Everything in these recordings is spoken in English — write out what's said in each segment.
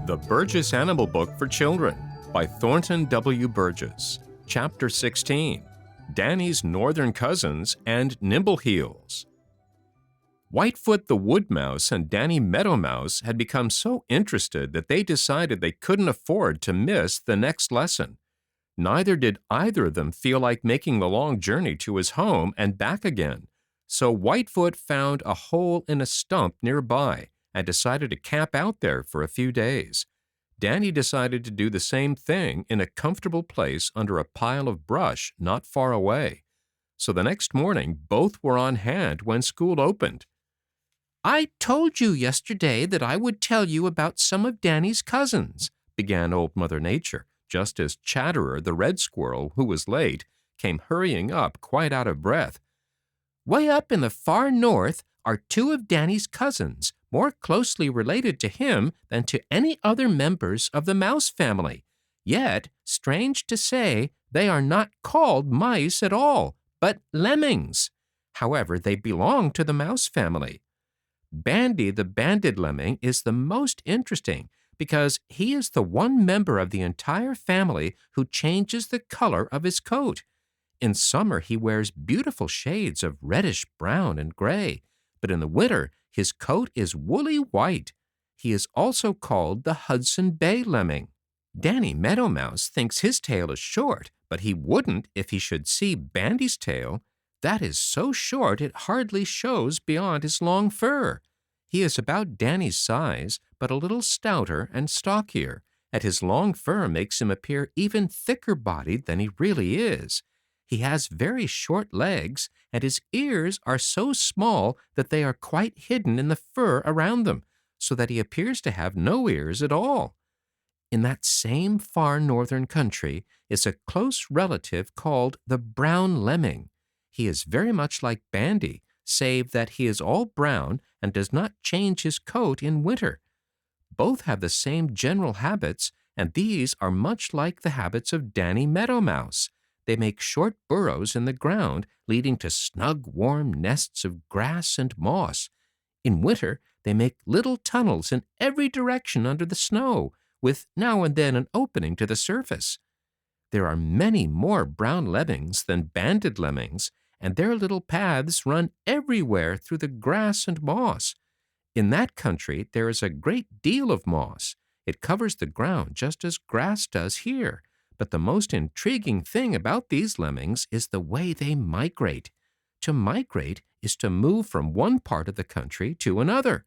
The Burgess Animal Book for Children by Thornton W. Burgess. Chapter 16. Danny's Northern Cousins and Nimbleheels. Whitefoot the Wood Mouse and Danny Meadow Mouse had become so interested that they decided they couldn't afford to miss the next lesson. Neither did either of them feel like making the long journey to his home and back again, so Whitefoot found a hole in a stump nearby and decided to camp out there for a few days. Danny decided to do the same thing in a comfortable place under a pile of brush not far away. So the next morning, both were on hand when school opened. "I told you yesterday that I would tell you about some of Danny's cousins," began Old Mother Nature, just as Chatterer the Red Squirrel, who was late, came hurrying up quite out of breath. "Way up in the far north are two of Danny's cousins, more closely related to him than to any other members of the mouse family. Yet, strange to say, they are not called mice at all, but lemmings. However, they belong to the mouse family. Bandy the banded lemming is the most interesting because he is the one member of the entire family who changes the color of his coat. In summer, he wears beautiful shades of reddish brown and gray, but in the winter, his coat is woolly white. He is also called the Hudson Bay lemming. Danny Meadow Mouse thinks his tail is short, but he wouldn't if he should see Bandy's tail. That is so short it hardly shows beyond his long fur. He is about Danny's size, but a little stouter and stockier, and his long fur makes him appear even thicker-bodied than he really is. He has very short legs, and his ears are so small that they are quite hidden in the fur around them, so that he appears to have no ears at all. In that same far northern country is a close relative called the brown lemming. He is very much like Bandy, save that he is all brown and does not change his coat in winter. Both have the same general habits, and these are much like the habits of Danny Meadow Mouse. They make short burrows in the ground, leading to snug, warm nests of grass and moss. In winter, they make little tunnels in every direction under the snow, with now and then an opening to the surface. There are many more brown lemmings than banded lemmings, and their little paths run everywhere through the grass and moss. In that country, there is a great deal of moss. It covers the ground just as grass does here. But the most intriguing thing about these lemmings is the way they migrate. To migrate is to move from one part of the country to another.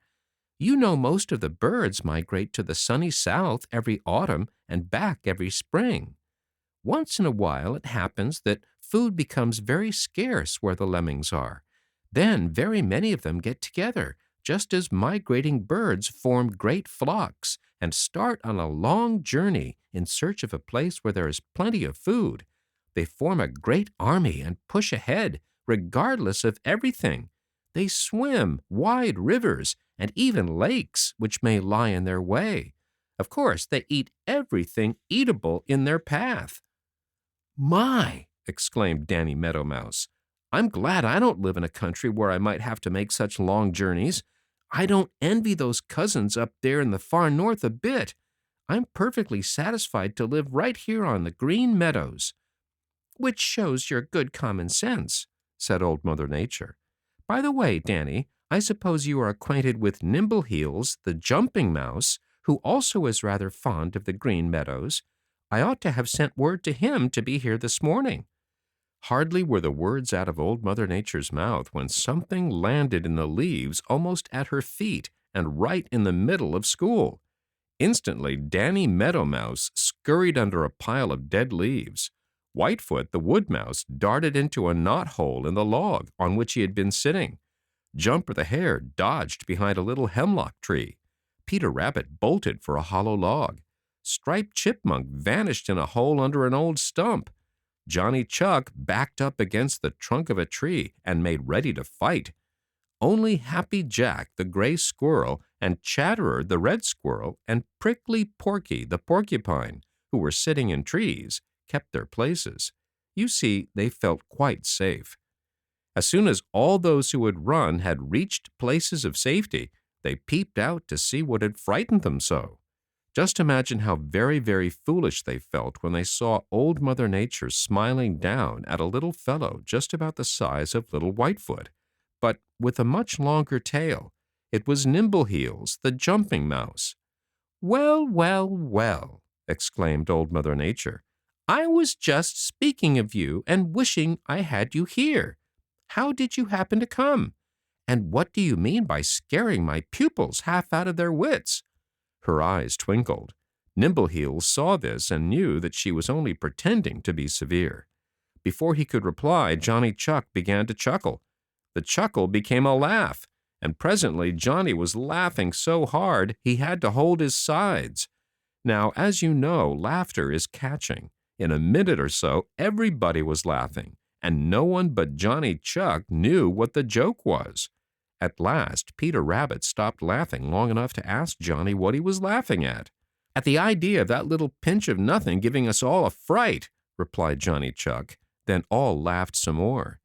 You know most of the birds migrate to the sunny south every autumn and back every spring. Once in a while it happens that food becomes very scarce where the lemmings are. Then very many of them get together, just as migrating birds form great flocks and start on a long journey in search of a place where there is plenty of food. They form a great army and push ahead, regardless of everything. They swim wide rivers and even lakes which may lie in their way. Of course, they eat everything eatable in their path. "My!" exclaimed Danny Meadow Mouse. "I'm glad I don't live in a country where I might have to make such long journeys. I don't envy those cousins up there in the far north a bit. I'm perfectly satisfied to live right here on the Green Meadows." "Which shows your good common sense," said Old Mother Nature. "By the way, Danny, I suppose you are acquainted with Nimbleheels, the jumping mouse, who also is rather fond of the Green Meadows. I ought to have sent word to him to be here this morning." Hardly were the words out of Old Mother Nature's mouth when something landed in the leaves almost at her feet and right in the middle of school. Instantly, Danny Meadow Mouse scurried under a pile of dead leaves. Whitefoot the Wood Mouse darted into a knothole in the log on which he had been sitting. Jumper the Hare dodged behind a little hemlock tree. Peter Rabbit bolted for a hollow log. Striped Chipmunk vanished in a hole under an old stump. Johnny Chuck backed up against the trunk of a tree and made ready to fight. Only Happy Jack the Gray Squirrel and Chatterer the Red Squirrel and Prickly Porky the Porcupine, who were sitting in trees, kept their places. You see, they felt quite safe. As soon as all those who had run had reached places of safety, they peeped out to see what had frightened them so. Just imagine how very, very foolish they felt when they saw Old Mother Nature smiling down at a little fellow just about the size of little Whitefoot, but with a much longer tail. It was Nimbleheels, the jumping mouse. "Well, well, well," exclaimed Old Mother Nature. "I was just speaking of you and wishing I had you here. How did you happen to come? And what do you mean by scaring my pupils half out of their wits?" Her eyes twinkled. Nimbleheels saw this and knew that she was only pretending to be severe. Before he could reply, Johnny Chuck began to chuckle. The chuckle became a laugh, and presently Johnny was laughing so hard he had to hold his sides. Now, as you know, laughter is catching. In a minute or so, everybody was laughing, and no one but Johnny Chuck knew what the joke was. At last, Peter Rabbit stopped laughing long enough to ask Johnny what he was laughing at. "At the idea of that little pinch of nothing giving us all a fright," replied Johnny Chuck. Then all laughed some more.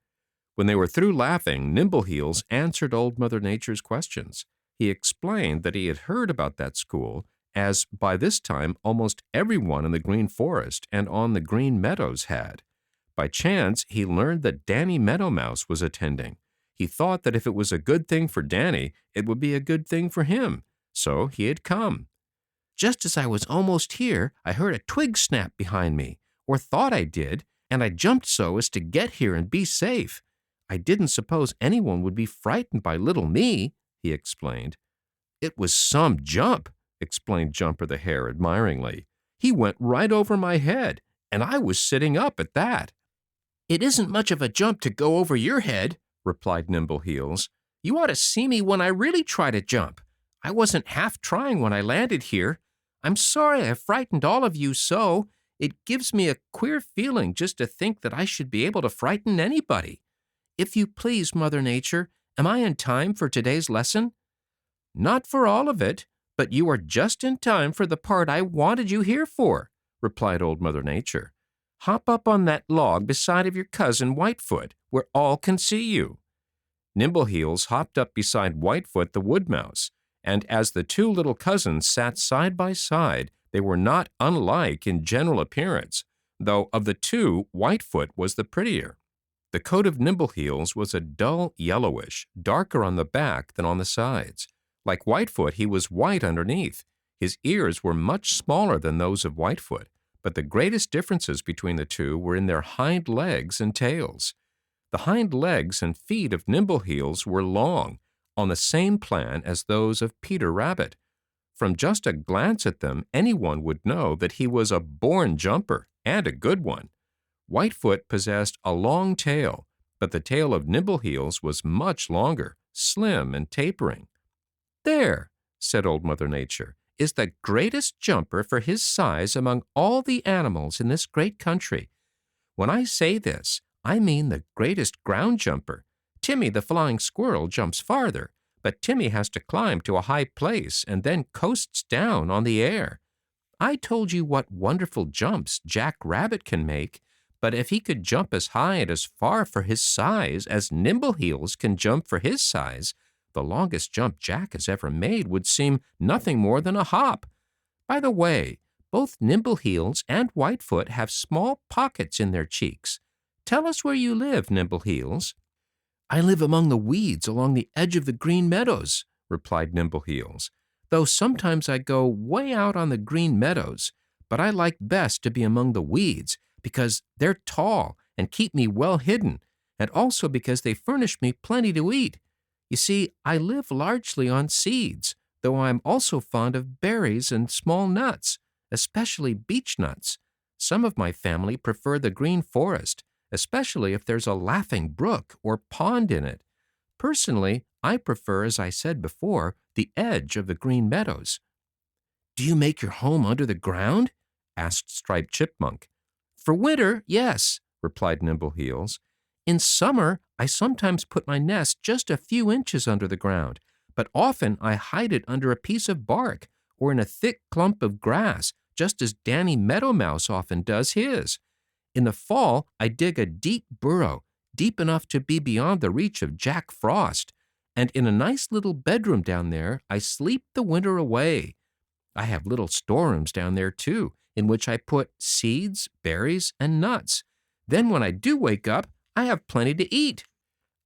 When they were through laughing, Nimbleheels answered Old Mother Nature's questions. He explained that he had heard about that school, as by this time almost everyone in the Green Forest and on the Green Meadows had. By chance, he learned that Danny Meadow Mouse was attending. He thought that if it was a good thing for Danny, it would be a good thing for him, so he had come. "Just as I was almost here, I heard a twig snap behind me, or thought I did, and I jumped so as to get here and be safe. I didn't suppose anyone would be frightened by little me," he explained. "It was some jump," explained Jumper the Hare admiringly. "He went right over my head, and I was sitting up at that." "It isn't much of a jump to go over your head," replied Nimbleheels. "You ought to see me when I really try to jump. I wasn't half trying when I landed here. I'm sorry I frightened all of you so. It gives me a queer feeling just to think that I should be able to frighten anybody. If you please, Mother Nature, am I in time for today's lesson?" "Not for all of it, but you are just in time for the part I wanted you here for," replied Old Mother Nature. "Hop up on that log beside of your cousin Whitefoot, where all can see you." Nimbleheels hopped up beside Whitefoot the Wood Mouse, and as the two little cousins sat side by side, they were not unlike in general appearance, though of the two, Whitefoot was the prettier. The coat of Nimbleheels was a dull yellowish, darker on the back than on the sides. Like Whitefoot, he was white underneath. His ears were much smaller than those of Whitefoot, but the greatest differences between the two were in their hind legs and tails. The hind legs and feet of Nimbleheels were long, on the same plan as those of Peter Rabbit. From just a glance at them, anyone would know that he was a born jumper, and a good one. Whitefoot possessed a long tail, but the tail of Nimbleheels was much longer, slim and tapering. "There," said Old Mother Nature, "is the greatest jumper for his size among all the animals in this great country. When I say this, I mean the greatest ground jumper. Timmy the Flying Squirrel jumps farther, but Timmy has to climb to a high place and then coasts down on the air. I told you what wonderful jumps Jack Rabbit can make, but if he could jump as high and as far for his size as Nimbleheels can jump for his size, the longest jump Jack has ever made would seem nothing more than a hop. By the way, both Nimbleheels and Whitefoot have small pockets in their cheeks. Tell us where you live, Nimbleheels." "I live among the weeds along the edge of the Green Meadows," replied Nimbleheels, "though sometimes I go way out on the Green Meadows, but I like best to be among the weeds because they're tall and keep me well hidden, and also because they furnish me plenty to eat. You see, I live largely on seeds, though I'm also fond of berries and small nuts, especially beech nuts. Some of my family prefer the Green Forest, especially if there's a laughing brook or pond in it. Personally, I prefer, as I said before, the edge of the Green Meadows." "Do you make your home under the ground?" asked Striped Chipmunk. "For winter, yes," replied Nimbleheels. "In summer, I sometimes put my nest just a few inches under the ground, but often I hide it under a piece of bark or in a thick clump of grass, just as Danny Meadow Mouse often does his. In the fall, I dig a deep burrow, deep enough to be beyond the reach of Jack Frost, and in a nice little bedroom down there, I sleep the winter away. I have little storerooms down there, too, in which I put seeds, berries, and nuts. Then when I do wake up, I have plenty to eat.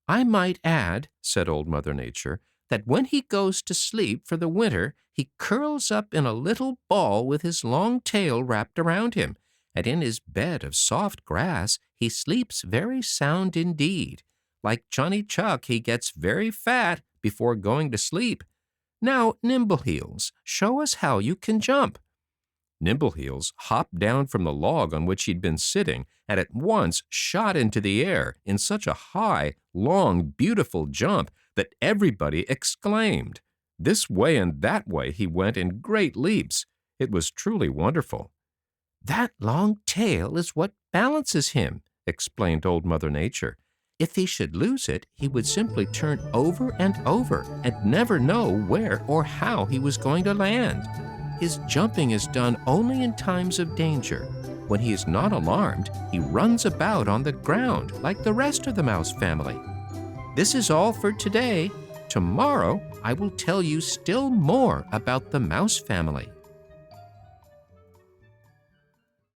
I might add, said Old Mother Nature, that when he goes to sleep for the winter, he curls up in a little ball with his long tail wrapped around him, and in his bed of soft grass he sleeps very sound indeed. Like Johnny Chuck, he gets very fat before going to sleep. Now, Nimbleheels, show us how you can jump." Nimbleheels hopped down from the log on which he'd been sitting and at once shot into the air in such a high, long, beautiful jump that everybody exclaimed. This way and that way he went in great leaps. It was truly wonderful. "That long tail is what balances him," explained Old Mother Nature. "If he should lose it, he would simply turn over and over and never know where or how he was going to land. His jumping is done only in times of danger. When he is not alarmed, he runs about on the ground like the rest of the mouse family. This is all for today. Tomorrow, I will tell you still more about the mouse family."